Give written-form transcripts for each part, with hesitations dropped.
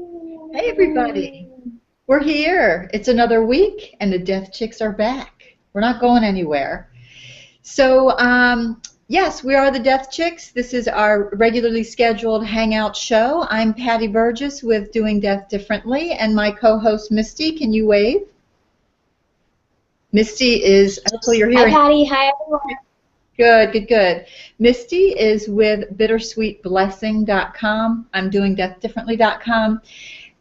Hey everybody, we're here. It's another week and the Death Chicks are back. We're not going anywhere. So, yes, we are the Death Chicks. This is our regularly scheduled hangout show. I'm Patty Burgess with Doing Death Differently, and my co-host Misty. Can you wave? Misty is, hopefully you're Hi, hearing. Patty. Hi, everyone. Good, good, good. Misty is with bittersweetblessing.com. I'm doing deathdifferently.com.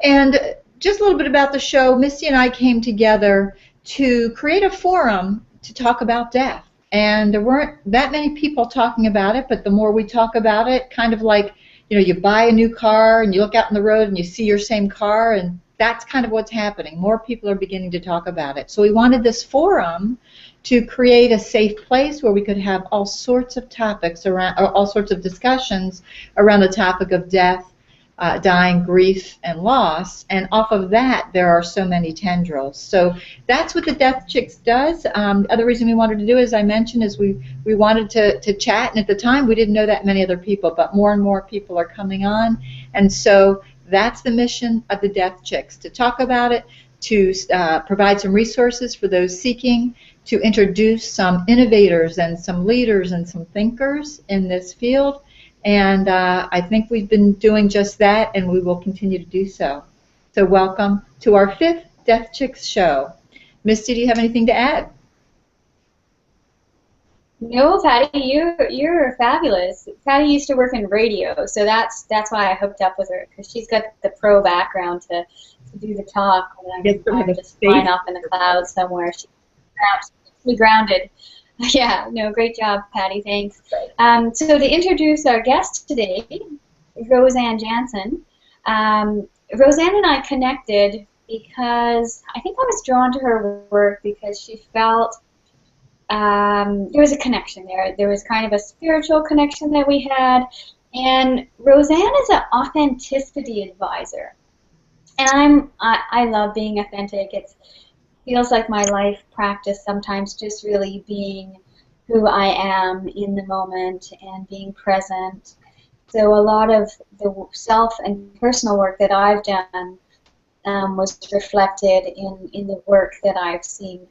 And just a little bit about the show. Misty and I came together to create a forum to talk about death. And there weren't that many people talking about it, but the more we talk about it, kind of like, you buy a new car and you look out on the road and you see your same car, and that's kind of what's happening. More people are beginning to talk about it. So we wanted this forum to create a safe place where we could have all sorts of topics around, or all sorts of discussions around the topic of death, dying, grief, and loss, and off of that there are so many tendrils. So that's what the Death Chicks does. The other reason we wanted to do, as I mentioned, is we wanted to chat, and at the time we didn't know that many other people, but more and more people are coming on, and so that's the mission of the Death Chicks, to talk about it, to provide some resources for those seeking, to introduce some innovators and some leaders and some thinkers in this field. And I think we've been doing just that, and we will continue to do so. So welcome to our 5th Death Chicks show. Misty, do you have anything to add? No, Patty, you're fabulous. Patty used to work in radio, so that's why I hooked up with her, because she's got the pro background to do the talk. And I'm just flying off in the clouds somewhere. She's absolutely grounded. Yeah, no, great job, Patty. Thanks. So to introduce our guest today, RoseAnn Janzen. RoseAnn and I connected because I think I was drawn to her work because she felt there was a connection there. There was kind of a spiritual connection that we had. And RoseAnn is an authenticity advisor. And I love being authentic. It feels like my life practice sometimes, just really being who I am in the moment and being present. So a lot of the self and personal work that I've done was reflected in the work that I've seen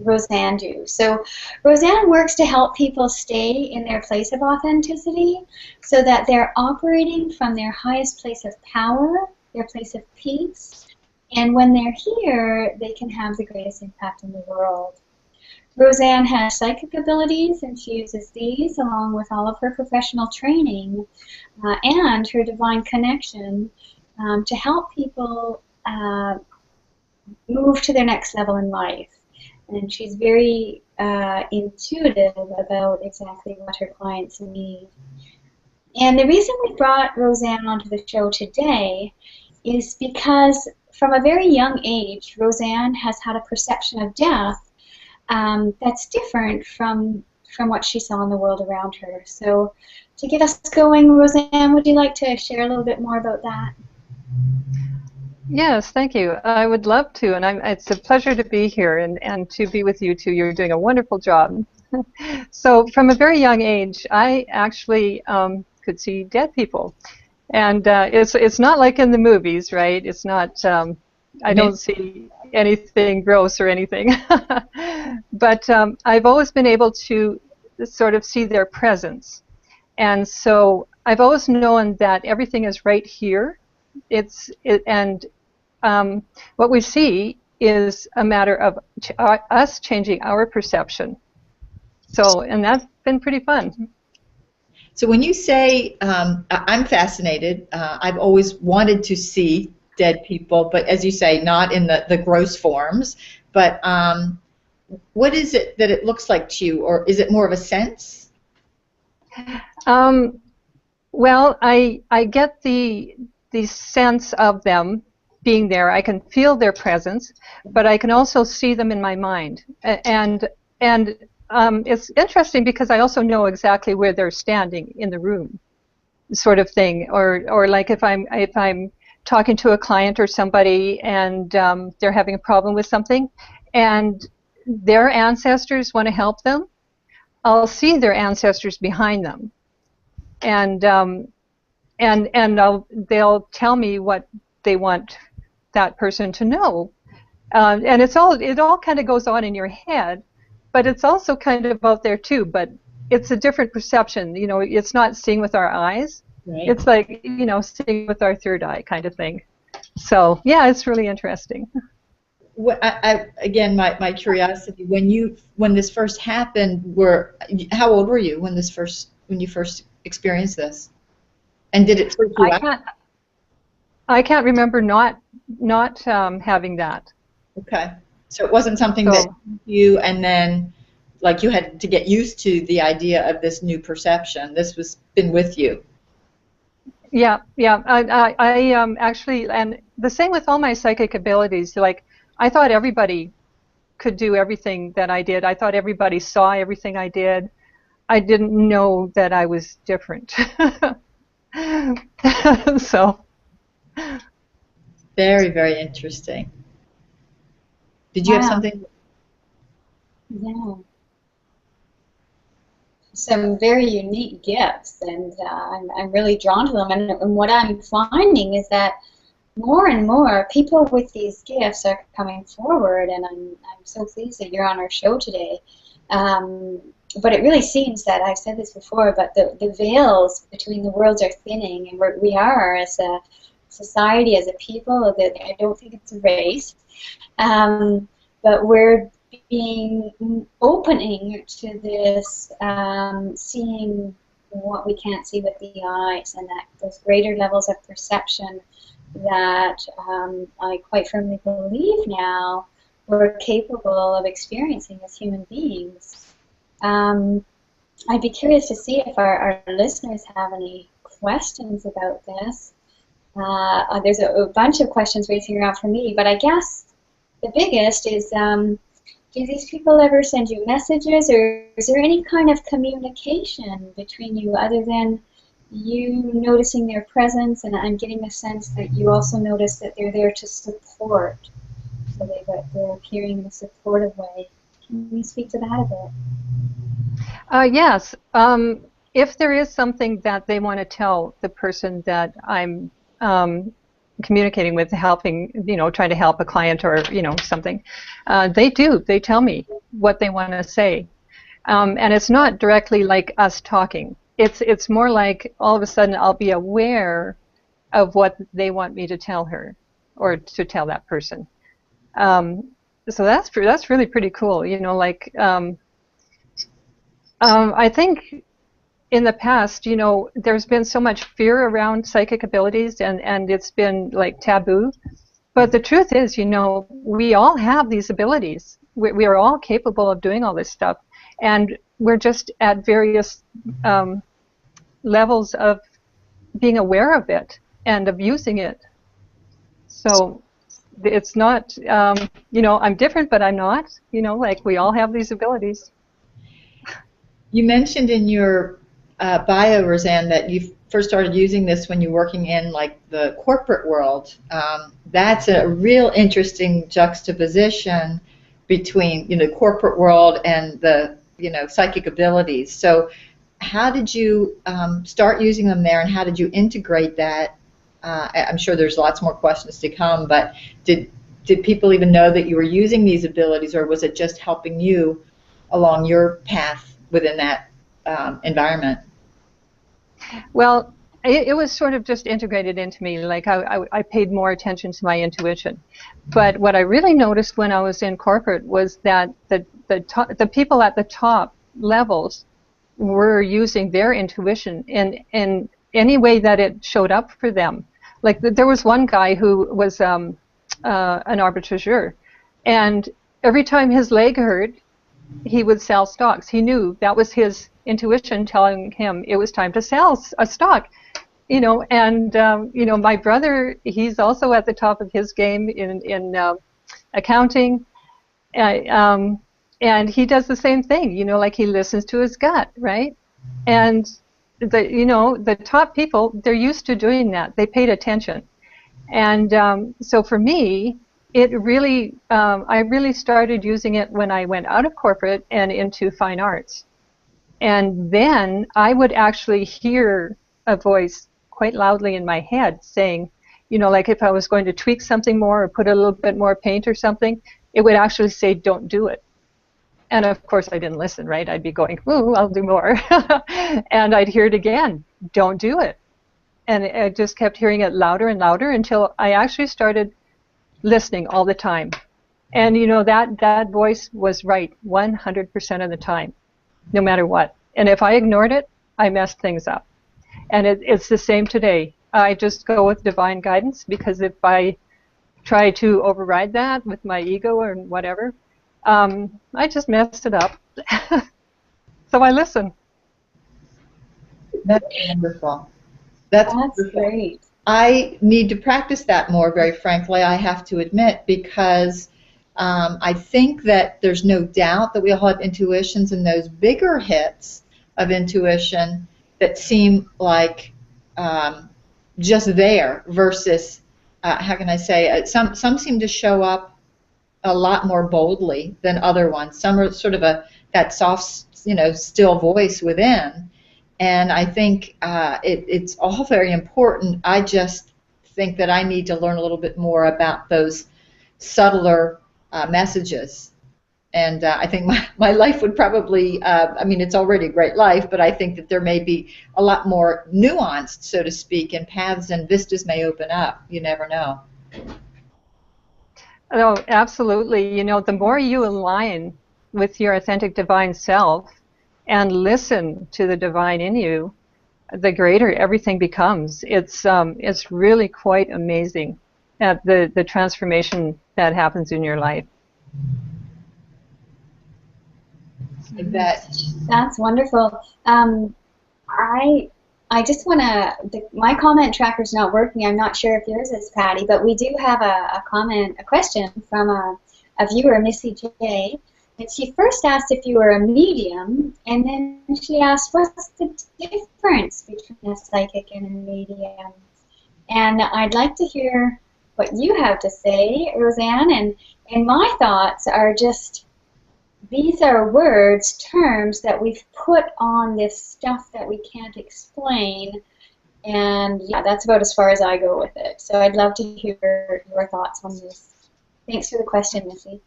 RoseAnn do. So RoseAnn works to help people stay in their place of authenticity so that they're operating from their highest place of power, their place of peace, and when they're here, they can have the greatest impact in the world. RoseAnn has psychic abilities, and she uses these along with all of her professional training and her divine connection to help people move to their next level in life. And she's very intuitive about exactly what her clients need. And the reason we brought RoseAnn onto the show today is because from a very young age, RoseAnn has had a perception of death that's different from what she saw in the world around her. So to get us going, RoseAnn, would you like to share a little bit more about that? Yes, thank you. I would love to, and it's a pleasure to be here and to be with you too. You're doing a wonderful job. So from a very young age, I actually could see dead people. And it's not like in the movies, right? It's not, I don't see anything gross or anything. But I've always been able to sort of see their presence. And so I've always known that everything is right here. What we see is a matter of us changing our perception. So, and that's been pretty fun. So when you say, I'm fascinated, I've always wanted to see dead people, but as you say, not in the gross forms, but what is it that it looks like to you, or is it more of a sense? Well, I get the sense of them being there. I can feel their presence, but I can also see them in my mind. And it's interesting because I also know exactly where they're standing in the room, sort of thing. Or like if I'm talking to a client or somebody and they're having a problem with something, and their ancestors want to help them, I'll see their ancestors behind them, and they'll tell me what they want that person to know. And it all kind of goes on in your head, but it's also kind of out there too. But it's a different perception. You know, it's not seeing with our eyes. Right. It's like, you know, seeing with our third eye kind of thing. So yeah, it's really interesting. Again, my curiosity, when this first happened, how old were you when you first experienced this? And did it freak you out? I can't remember not having that. Okay. So it wasn't something that you, and then like you had to get used to the idea of this new perception. This was been with you. Yeah, yeah. I actually, and the same with all my psychic abilities. Like, I thought everybody could do everything that I did. I thought everybody saw everything I did. I didn't know that I was different. So. Very, very interesting. Did you have something? Yeah. Some very unique gifts, and I'm really drawn to them. And what I'm finding is that more and more people with these gifts are coming forward, and I'm so pleased that you're on our show today. But it really seems that, I've said this before, but the veils between the worlds are thinning, and we are, as a society, as a people, that I don't think it's a race, but we're opening to this seeing what we can't see with the eyes, and that those greater levels of perception that I quite firmly believe now we're capable of experiencing as human beings. I'd be curious to see if our listeners have any questions about this. There's a bunch of questions racing around for me, but I guess the biggest is, do these people ever send you messages, or is there any kind of communication between you other than you noticing their presence, and I'm getting the sense that you also notice that they're there to support, so they're appearing in a supportive way. Can you speak to that a bit? Yes. If there is something that they want to tell the person that I'm communicating with, helping, trying to help a client or, something, they tell me what they want to say. And it's not directly like us talking. It's more like all of a sudden I'll be aware of what they want me to tell her or to tell that person. So that's really pretty cool. I think in the past, there's been so much fear around psychic abilities, and it's been like taboo. But the truth is, we all have these abilities. We are all capable of doing all this stuff, and we're just at various levels of being aware of it and of using it. So it's not, I'm different, but I'm not. Like we all have these abilities. You mentioned in your bio, RoseAnn, that you first started using this when you're working in like the corporate world. That's a real interesting juxtaposition between the corporate world and the psychic abilities. So how did you start using them there, and how did you integrate that? I'm sure there's lots more questions to come, but did people even know that you were using these abilities, or was it just helping you along your path within that environment? Well, it was sort of just integrated into me. Like I paid more attention to my intuition. But what I really noticed when I was in corporate was that the people at the top levels were using their intuition in any way that it showed up for them. Like there was one guy who was an arbitrageur, and every time his leg hurt, he would sell stocks. He knew that was his intuition telling him it was time to sell a stock. And my brother, he's also at the top of his game in accounting, and he does the same thing. Like he listens to his gut, right? And the top people, they're used to doing that. They paid attention, and so for me, it really, I really started using it when I went out of corporate and into fine arts. And then I would actually hear a voice quite loudly in my head saying, you know, like if I was going to tweak something more or put a little bit more paint or something, it would actually say, don't do it. And of course I didn't listen, right? I'd be going, ooh, I'll do more. And I'd hear it again, don't do it. And I just kept hearing it louder and louder until I actually started listening all the time. And you know, that voice was right 100% of the time, no matter what. And if I ignored it, I messed things up. And it's the same today. I just go with divine guidance, because if I try to override that with my ego or whatever, I just messed it up. So I listen. That's wonderful. That's great. I need to practice that more, very frankly, I have to admit, because I think that there's no doubt that we all have intuitions, and those bigger hits of intuition that seem like just there versus, how can I say, some seem to show up a lot more boldly than other ones. Some are sort of that soft, you know, still voice within. And I think it's all very important. I just think that I need to learn a little bit more about those subtler messages. And I think my life would probably, I mean, it's already a great life, but I think that there may be a lot more nuanced, so to speak, and paths and vistas may open up. You never know. Oh, absolutely. You know, the more you align with your authentic divine self and listen to the divine in you, the greater everything becomes. It's really quite amazing at the transformation that happens in your life. That's wonderful. I just want to, my comment tracker's not working. I'm not sure if yours is, Patty, but we do have a question from a viewer, Missy J. And she first asked if you were a medium, and then she asked, what's the difference between a psychic and a medium? And I'd like to hear what you have to say, RoseAnn. And my thoughts are just, these are words, terms that we've put on this stuff that we can't explain. And yeah, that's about as far as I go with it. So I'd love to hear your thoughts on this. Thanks for the question, Missy.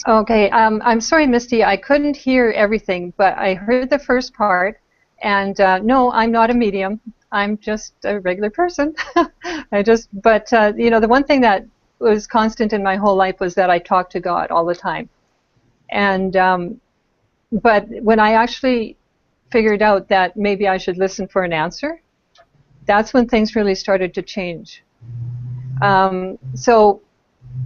Okay, I'm sorry, Misty, I couldn't hear everything, but I heard the first part. And no, I'm not a medium. I'm just a regular person. But you know, the one thing that was constant in my whole life was that I talked to God all the time. And but when I actually figured out that maybe I should listen for an answer, that's when things really started to change. So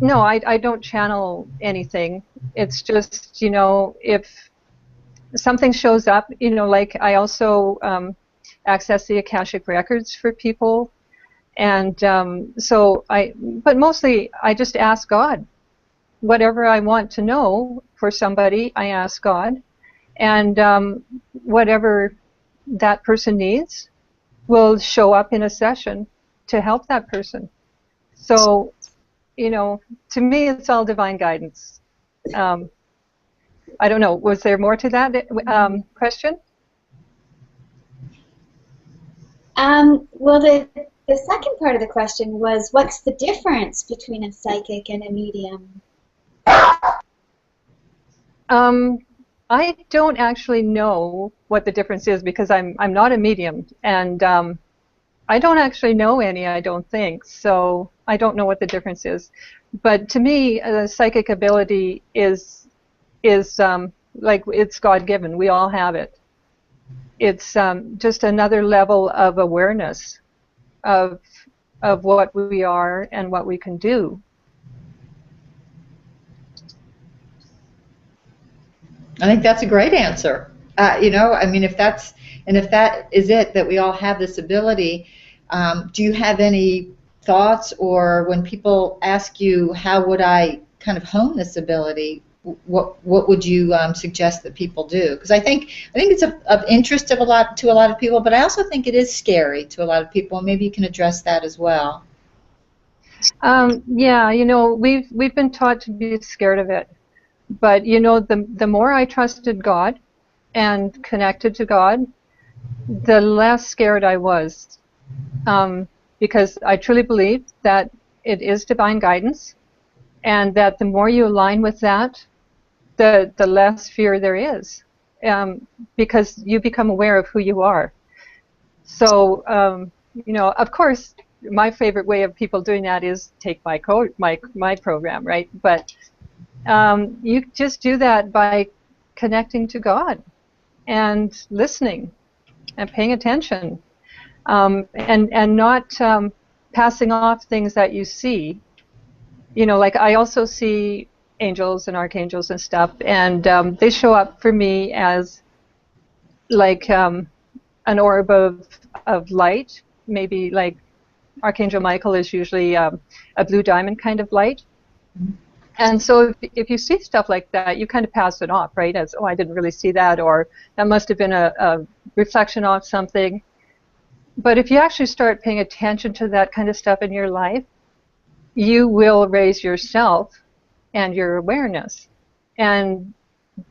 no, I don't channel anything. It's just, you know, if something shows up, you know, like I also access the Akashic records for people. And but mostly I just ask God. Whatever I want to know for somebody, I ask God. And whatever that person needs will show up in a session to help that person. So, you know, to me, it's all divine guidance. I don't know. Was there more to that question? Well, the second part of the question was, what's the difference between a psychic and a medium? I don't actually know what the difference is, because I'm not a medium, and I don't actually know any, I don't think, so I don't know what the difference is. But to me, a psychic ability is like, it's God-given. We all have it. It's just another level of awareness of what we are and what we can do. I think that's a great answer. You know, I mean, if that is it, that we all have this ability, do you have any thoughts, or when people ask you, how would I kind of hone this ability, what would you suggest that people do? Because I think it's of interest to a lot of people, but I also think it is scary to a lot of people, and maybe you can address that as well. Yeah, you know, we've been taught to be scared of it. But, you know, the more I trusted God and connected to God, the less scared I was. because I truly believe that it is divine guidance, and that the more you align with that, the less fear there is, because you become aware of who you are. So, of course, my favorite way of people doing that is take my program, right? But you just do that by connecting to God and listening and paying attention, and not passing off things that you see. Like I also see angels and archangels and stuff, and they show up for me as like an orb of light. Maybe like Archangel Michael is usually a blue diamond kind of light. And so if you see stuff like that, you kind of pass it off, right? As, oh, I didn't really see that, or that must have been a reflection of something. But if you actually start paying attention to that kind of stuff in your life, you will raise yourself and your awareness. And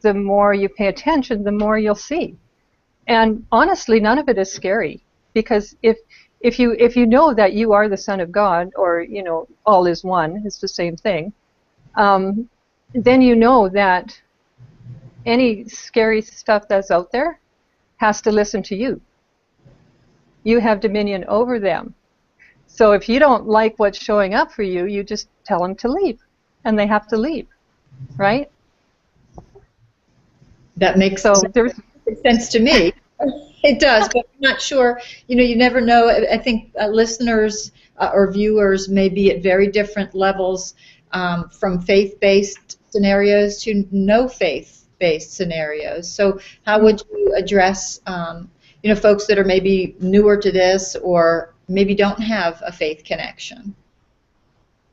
the more you pay attention, the more you'll see. And honestly, none of it is scary, because if you know that you are the Son of God, or all is one, it's the same thing, then you know that any scary stuff that's out there has to listen to you. You have dominion over them. So if you don't like what's showing up for you, you just tell them to leave, and they have to leave, right? That makes sense to me. It does, but I'm not sure. You never know. I think listeners or viewers may be at very different levels, from faith-based scenarios to no faith-based scenarios. So how would you address, folks that are maybe newer to this, or maybe don't have a faith connection?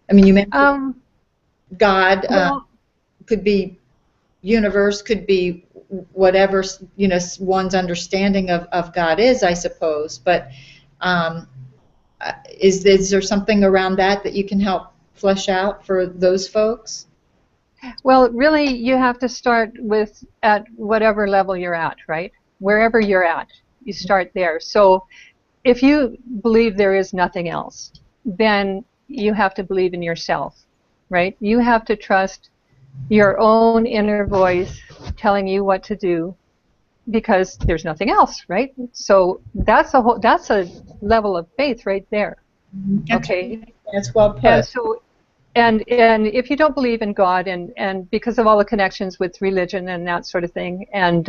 I mean, you mentioned God, could be universe, could be whatever one's understanding of God is, I suppose. But is there something around that you can help flesh out for those folks? Well, really, you have to start with at whatever level you're at, right? Wherever you're at, you start there. So if you believe there is nothing else, then you have to believe in yourself, right? You have to trust your own inner voice telling you what to do, because there's nothing else, right? So that's a level of faith right there. Okay, that's well put. And if you don't believe in God, and because of all the connections with religion and that sort of thing, and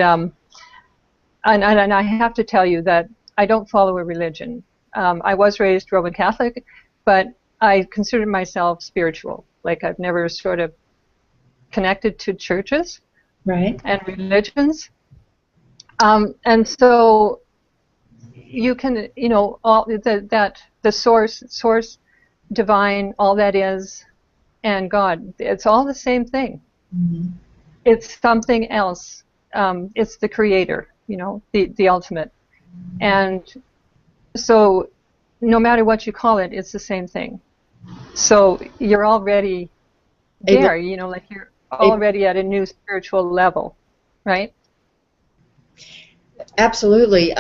I have to tell you that I don't follow a religion. I was raised Roman Catholic, but I consider myself spiritual. Like, I've never sort of connected to churches, right, and religions. And so you can, all the source, divine, all that is, and God, it's all the same thing. Mm-hmm. It's something else. It's the creator, the ultimate. And so no matter what you call it, it's the same thing. So you're already there, like you're already at a new spiritual level, right? Absolutely.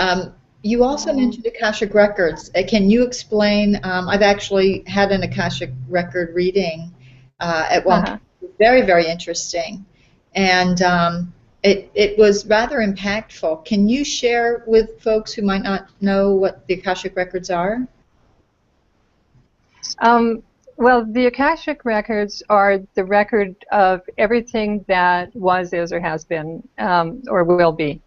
You also mentioned Akashic Records. Can you explain? I've actually had an Akashic Record reading at one point. Very, very interesting. And it was rather impactful. Can you share with folks who might not know what the Akashic Records are? Well, the Akashic Records are the record of everything that was, is, or has been, or will be.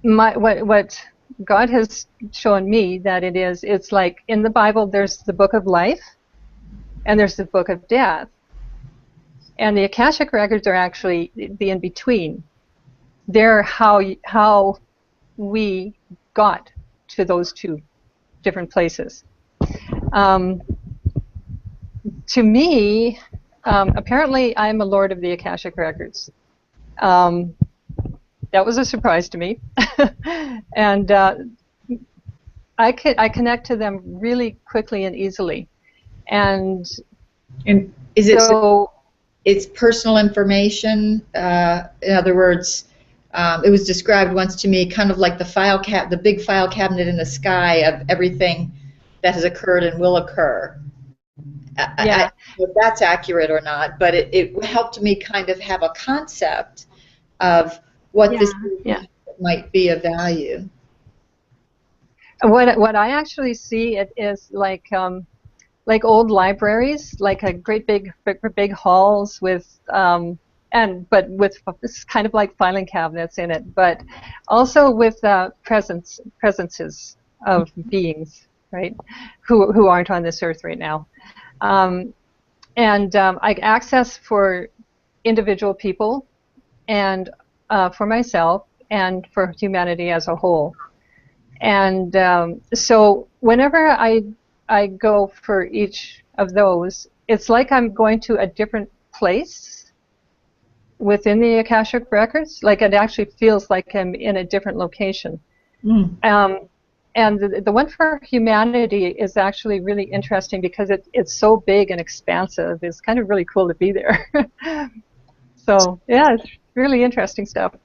What God has shown me that it is, it's like in the Bible there's the book of life and there's the book of death. And the Akashic Records are actually the in-between. They're how we got to those two different places. To me, apparently I'm a lord of the Akashic Records. That was a surprise to me. And I connect to them really quickly and easily. And is it so it's personal information? In other words, It was described once to me kind of like the big file cabinet in the sky of everything that has occurred and will occur. I don't know if that's accurate or not, but it helped me kind of have a concept of what this might be of value. What I actually see it is like old libraries, like a great big halls with but with it's kind of like filing cabinets in it, but also with presences of beings, right, who aren't on this earth right now, and like access for individual people and for myself and for humanity as a whole. And so whenever I go for each of those, it's like I'm going to a different place within the Akashic Records. Like it actually feels like I'm in a different location. And the one for humanity is actually really interesting because it's so big and expansive. It's kind of really cool to be there. So yeah, it's really interesting stuff.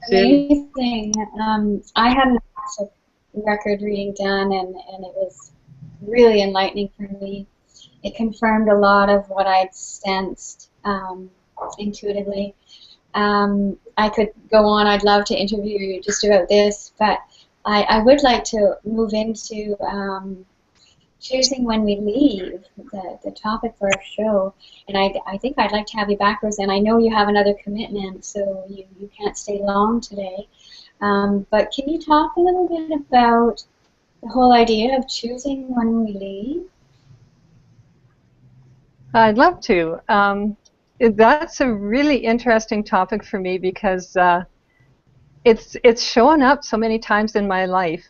Amazing. I had an Akashic record reading done, and it was really enlightening for me. It confirmed a lot of what I'd sensed intuitively. I could go on. I'd love to interview you just about this, but I would like to move into choosing when we leave, the topic for our show. And I think I'd like to have you back, RoseAnn. I know you have another commitment, so you can't stay long today. But can you talk a little bit about the whole idea of choosing when we leave? I'd love to. That's a really interesting topic for me because it's shown up so many times in my life.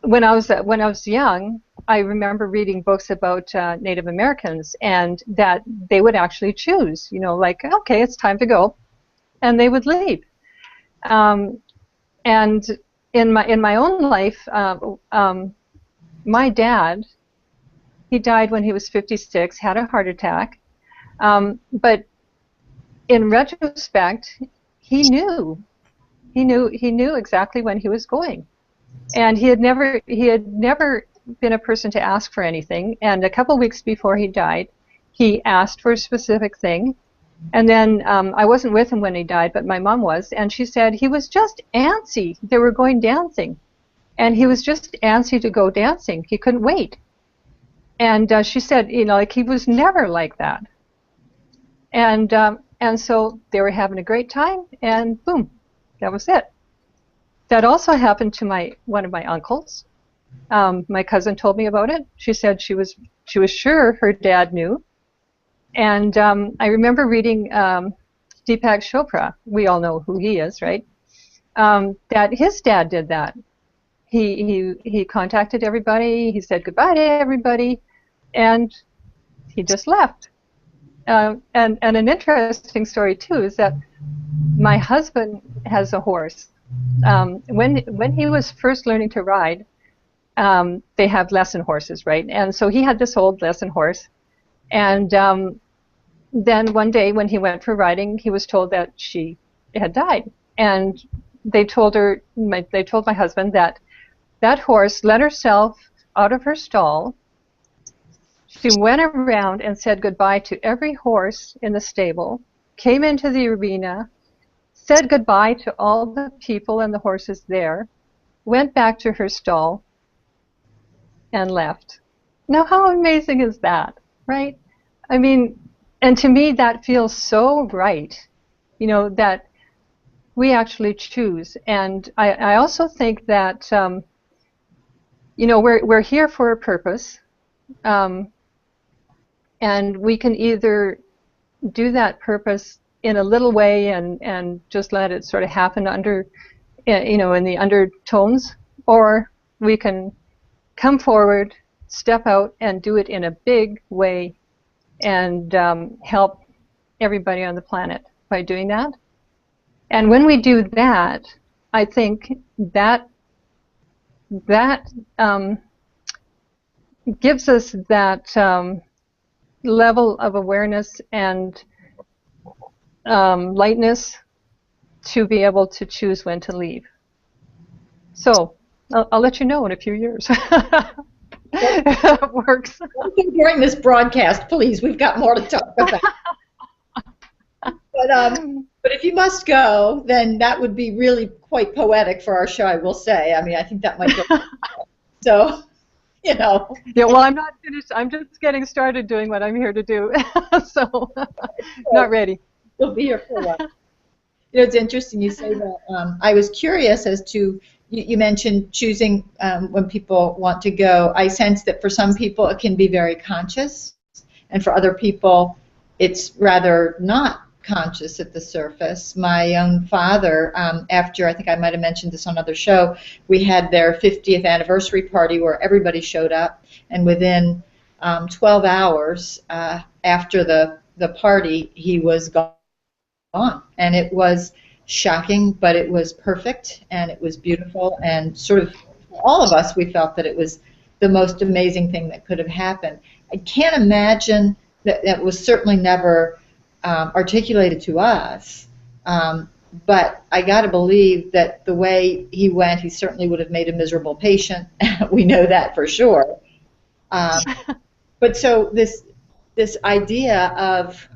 When I was young, I remember reading books about Native Americans, and that they would actually choose, like, okay, it's time to go, and they would leave. And in my own life, my dad, he died when he was 56, had a heart attack, but in retrospect, he knew exactly when he was going. And he had never been a person to ask for anything. And a couple weeks before he died, he asked for a specific thing. And then I wasn't with him when he died, but my mom was. And she said he was just antsy. They were going dancing. And he was just antsy to go dancing. He couldn't wait. And she said, like he was never like that. And so they were having a great time, and boom, that was it. That also happened to one of my uncles. My cousin told me about it. She said she was sure her dad knew. And I remember reading Deepak Chopra. We all know who he is, right? That his dad did that. He contacted everybody. He said goodbye to everybody, and he just left. And an interesting story too is that my husband has a horse. When he was first learning to ride, they have lesson horses, right? And so he had this old lesson horse, and then one day when he went for riding, he was told that she had died, and they told my husband that horse let herself out of her stall. She went around and said goodbye to every horse in the stable, came into the arena, said goodbye to all the people and the horses there, went back to her stall, and left. Now, how amazing is that, right? I mean, and to me, that feels so right, that we actually choose. And I also think that, we're here for a purpose, and we can either do that purpose in a little way and just let it sort of happen under, in the undertones, or we can come forward, step out, and do it in a big way and help everybody on the planet by doing that. And when we do that, I think that gives us that level of awareness and lightness to be able to choose when to leave. So I'll let you know in a few years. It works. During this broadcast, please. We've got more to talk about. But if you must go, then that would be really quite poetic for our show, I will say. I mean, I think that might go. So, you know. Yeah, well, I'm not finished. I'm just getting started doing what I'm here to do. So, not ready. You'll be here for a while. You know, it's interesting you say that. I was curious as to, you mentioned choosing when people want to go. I sense that for some people it can be very conscious, and for other people it's rather not conscious at the surface. My own father, after, I think I might have mentioned this on another show, we had their 50th anniversary party where everybody showed up, and within 12 hours after the party, he was gone. And it was shocking, but it was perfect, and it was beautiful, and sort of for all of us, we felt that it was the most amazing thing that could have happened. I can't imagine that was certainly never articulated to us, but I got to believe that the way he went, he certainly would have made a miserable patient. We know that for sure. But so this idea of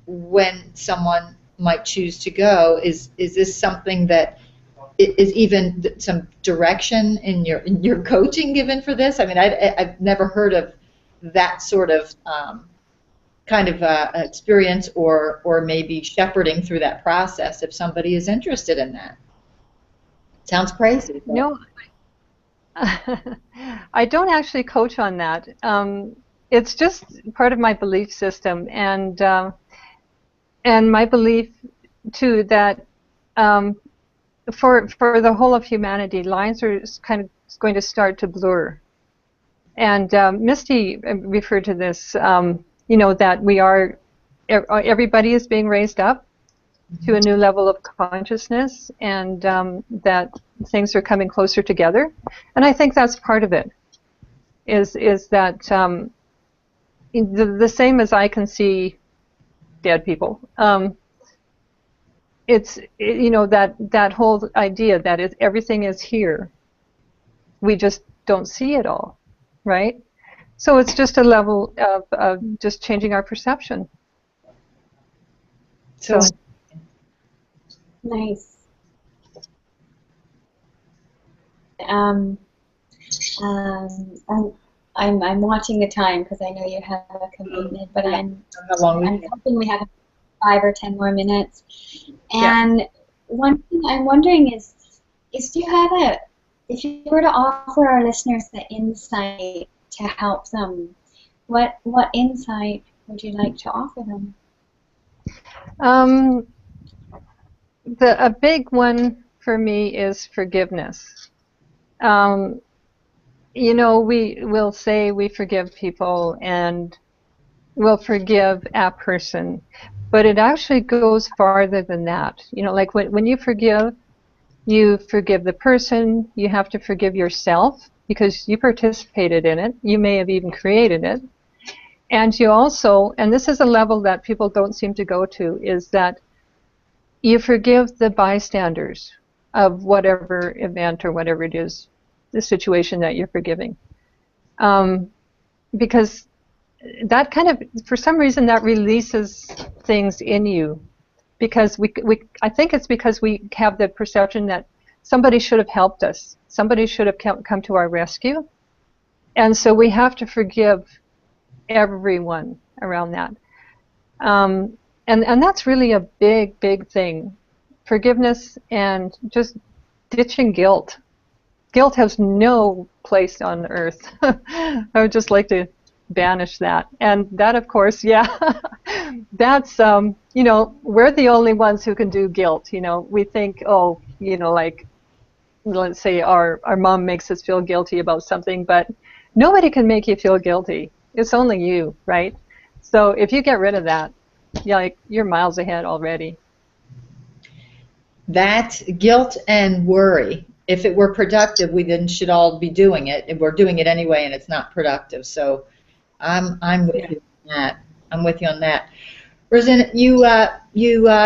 when someone might choose to go, is this something that is even some direction in your coaching given for this? I mean, I've never heard of that sort of kind of experience or maybe shepherding through that process if somebody is interested in that. Sounds crazy. But. No, I don't actually coach on that. It's just part of my belief system, and my belief too that for the whole of humanity, lines are kind of going to start to blur. And Misty referred to this. You know, that everybody is being raised up to a new level of consciousness, and that things are coming closer together. And I think that's part of it, is that the same as I can see dead people. You know, that whole idea that everything is here. We just don't see it all, right? So it's just a level of just changing our perception. So nice. I'm watching the time because I know you have a commitment, but I'm hoping we have 5 or 10 more minutes. And one thing I'm wondering is do you have if you were to offer our listeners the insight to help them, what insight would you like to offer them? A big one for me is forgiveness. You know, we will say we forgive people and we'll forgive a person, but it actually goes farther than that. You know, like when you forgive the person, you have to forgive yourself because you participated in it. You may have even created it. And you also, and this is a level that people don't seem to go to, is that you forgive the bystanders of whatever event or whatever it is, the situation that you're forgiving. Because that kind of, for some reason, that releases things in you. Because I think it's because we have the perception that somebody should have helped us. Somebody should have come to our rescue. And so we have to forgive everyone around that. And that's really a big, big thing. Forgiveness and just ditching guilt. Guilt has no place on earth. I would just like to banish that. And that, of course, that's, you know, we're the only ones who can do guilt. You know, we think, oh, you know, like, let's say our mom makes us feel guilty about something, but nobody can make you feel guilty. It's only you, right? So if you get rid of that, you're miles ahead already. That guilt and worry. If it were productive, we then should all be doing it. And we're doing it anyway, and it's not productive. So I'm with you on that. I'm with you on that. RoseAnn, you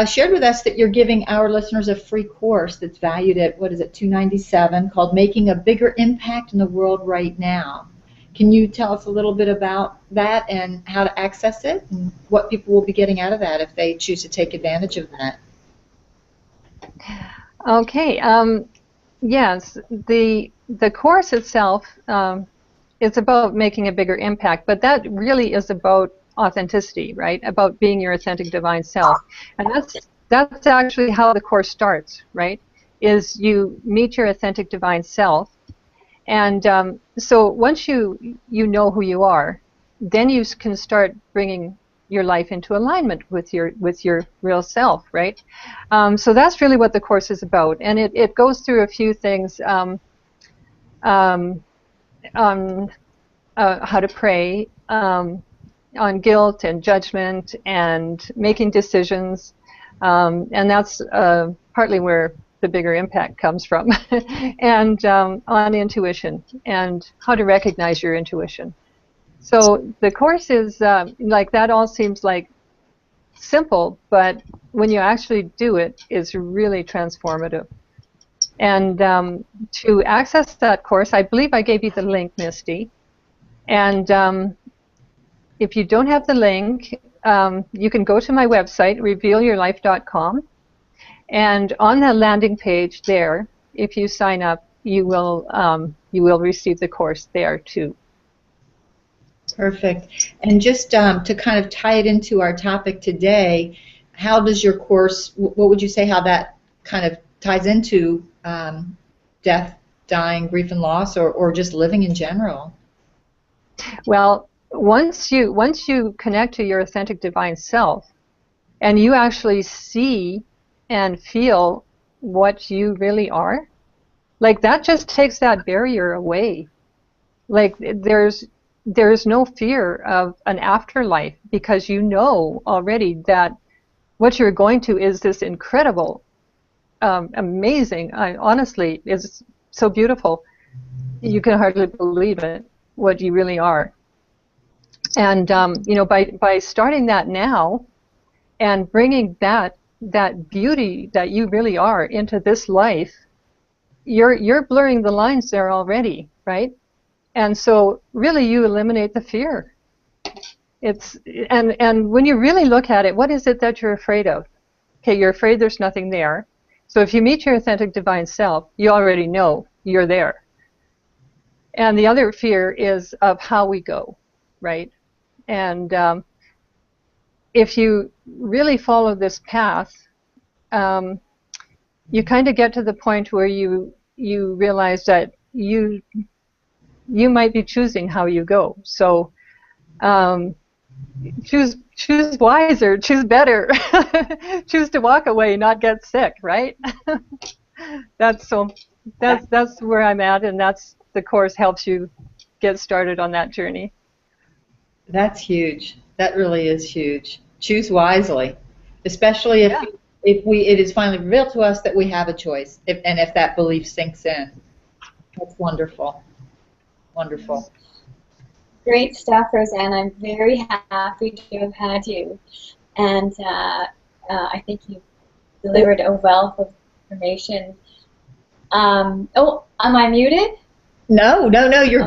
shared with us that you're giving our listeners a free course that's valued at, what is it, $297, called Making a Bigger Impact in the World Right Now. Can you tell us a little bit about that and how to access it and what people will be getting out of that if they choose to take advantage of that? Okay. Yes, the course itself is about making a bigger impact, but that really is about authenticity, right? About being your authentic divine self, and that's actually how the course starts, right? Is you meet your authentic divine self, and so once you know who you are, then you can start bringing your life into alignment with your real self, right? So that's really what the course is about, and it goes through a few things on how to pray, on guilt and judgment and making decisions, and that's partly where the bigger impact comes from, and on intuition and how to recognize your intuition. So the course is like that all seems like simple, but when you actually do it, it's really transformative. And to access that course, I believe I gave you the link, Misty. And if you don't have the link, you can go to my website, revealyourlife.com. And on the landing page there, if you sign up, you will receive the course there too. Perfect. And just to kind of tie it into our topic today, how does your course, what would you say how that kind of ties into death, dying, grief and loss, or just living in general? Well, once you connect to your authentic divine self and you actually see and feel what you really are, like that just takes that barrier away. Like there's no fear of an afterlife because you know already that what you're going to is this incredible, amazing, honestly, is so beautiful. You can hardly believe it, what you really are. And by starting that now and bringing that beauty that you really are into this life, you're blurring the lines there already, right? And so really you eliminate the fear. And when you really look at it, what is it that you're afraid of? Okay, you're afraid there's nothing there. So if you meet your authentic divine self, you already know you're there. And the other fear is of how we go, right? And if you really follow this path, you kind of get to the point where you realize that you might be choosing how you go. So choose wiser, choose better, choose to walk away, not get sick, right? That's where I'm at, and that's the course helps you get started on that journey. That's huge. That really is huge. Choose wisely, especially if it is finally revealed to us that we have a choice, if that belief sinks in. That's wonderful. Wonderful. Great stuff, RoseAnn. I'm very happy to have had you, and I think you delivered a wealth of information. Oh, am I muted? No, you're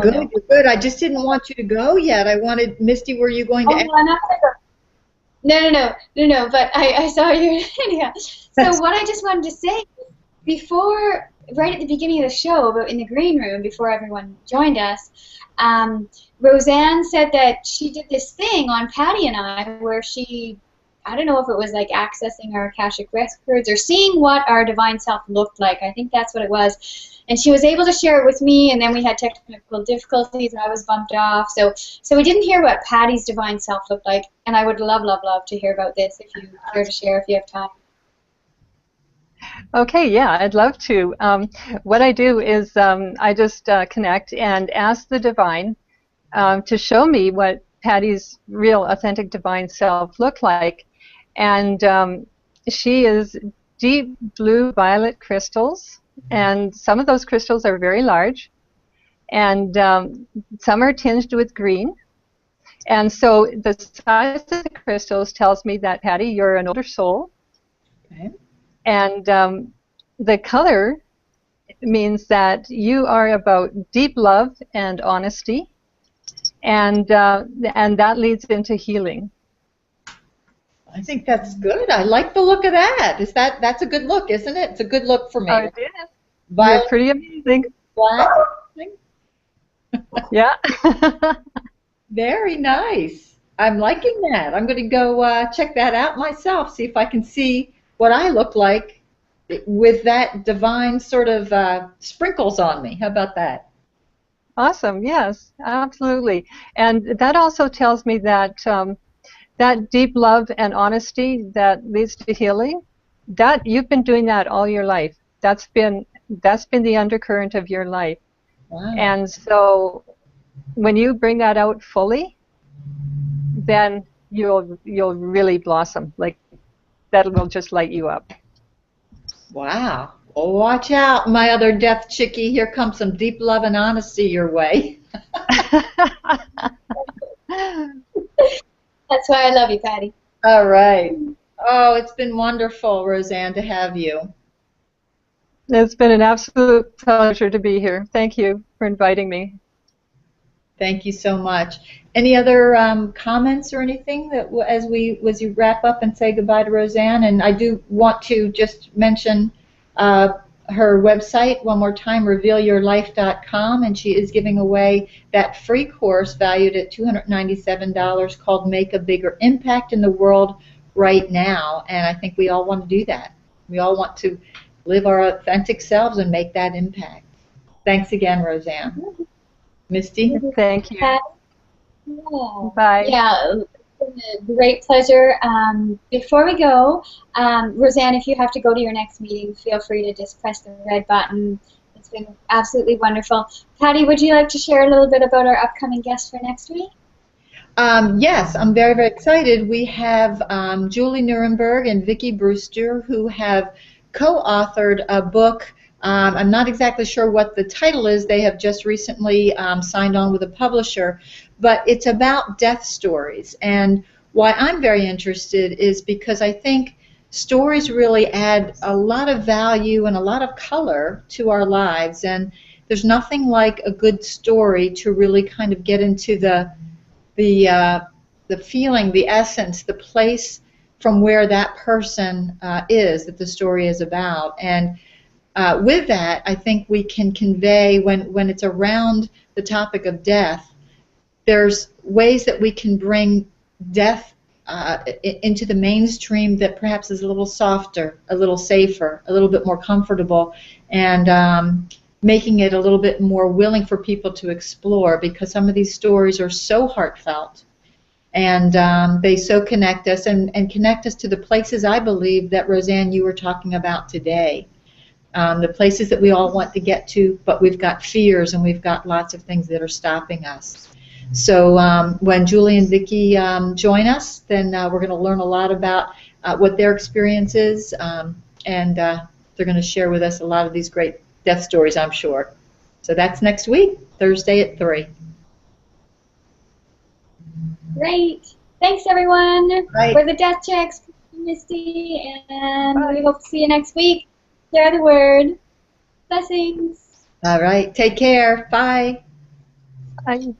good. No. You're good. I just didn't want you to go yet. I wanted, Misty, were you going to? Oh, no, I'm not going to go. No, but I saw you. Yeah. So what I just wanted to say, before, right at the beginning of the show, but in the green room, before everyone joined us, RoseAnn said that she did this thing on Patty and I where she, I don't know if it was like accessing our Akashic records or seeing what our divine self looked like. I think that's what it was. And she was able to share it with me, and then we had technical difficulties, and I was bumped off. So we didn't hear what Patty's divine self looked like, and I would love to hear about this if you care to share, if you have time. Okay, yeah, I'd love to. What I do is I just connect and ask the divine to show me what Patty's real, authentic divine self looked like. And she is deep blue violet crystals, and some of those crystals are very large, and some are tinged with green, And so the size of the crystals tells me that, Patty, you're an older soul. Okay. And the color means that you are about deep love and honesty, and that leads into healing. I think that's good. I like the look of that. That's a good look, isn't it? It's a good look for me. Oh, it is. Violet, You're pretty amazing. black. Yeah. Very nice. I'm liking that. I'm going to go check that out myself, see if I can see what I look like with that divine sort of sprinkles on me. How about that? Awesome. Yes, absolutely. And that also tells me that that deep love and honesty that leads to healing, that you've been doing that all your life. That's been the undercurrent of your life. Wow. And so when you bring that out fully, then you'll really blossom. Like, that will just light you up. Wow. Well, watch out, my other death chickie. Here comes some deep love and honesty your way. That's why I love you, Patty. All right. Oh, it's been wonderful, RoseAnn, to have you. It's been an absolute pleasure to be here. Thank you for inviting me. Thank you so much. Any other comments or anything that as you wrap up and say goodbye to RoseAnn? And I do want to just mention her website one more time, revealyourlife.com, and she is giving away that free course valued at $297 called Make a Bigger Impact in the World Right Now. And I think we all want to do that. We all want to live our authentic selves and make that impact. Thanks again, RoseAnn. Misty? Thank you. Yeah. Bye. Yeah, it's been a great pleasure. Before we go, RoseAnn, if you have to go to your next meeting, feel free to just press the red button. It's been absolutely wonderful. Patty, would you like to share a little bit about our upcoming guest for next week? Yes, I'm very, very excited. We have Julie Nuremberg and Vicki Brewster, who have co-authored a book. I'm not exactly sure what the title is. They have just recently signed on with a publisher, but it's about death stories. And why I'm very interested is because I think stories really add a lot of value and a lot of color to our lives. And there's nothing like a good story to really kind of get into the feeling, the essence, the place from where that person is that the story is about. And with that, I think we can convey, when it's around the topic of death, there's ways that we can bring death into the mainstream that perhaps is a little softer, a little safer, a little bit more comfortable, and making it a little bit more willing for people to explore, because some of these stories are so heartfelt, and they so connect us, and connect us to the places, I believe, that RoseAnn, you were talking about today. The places that we all want to get to, but we've got fears and we've got lots of things that are stopping us. So when Julie and Vicki join us, then we're going to learn a lot about what their experience is, and they're going to share with us a lot of these great death stories, I'm sure. So that's next week, Thursday at 3. Great. Thanks, everyone. Right. We're the Death Chicks, Misty, and we hope to see you next week. Share the word. Blessings. All right. Take care. Bye. Bye.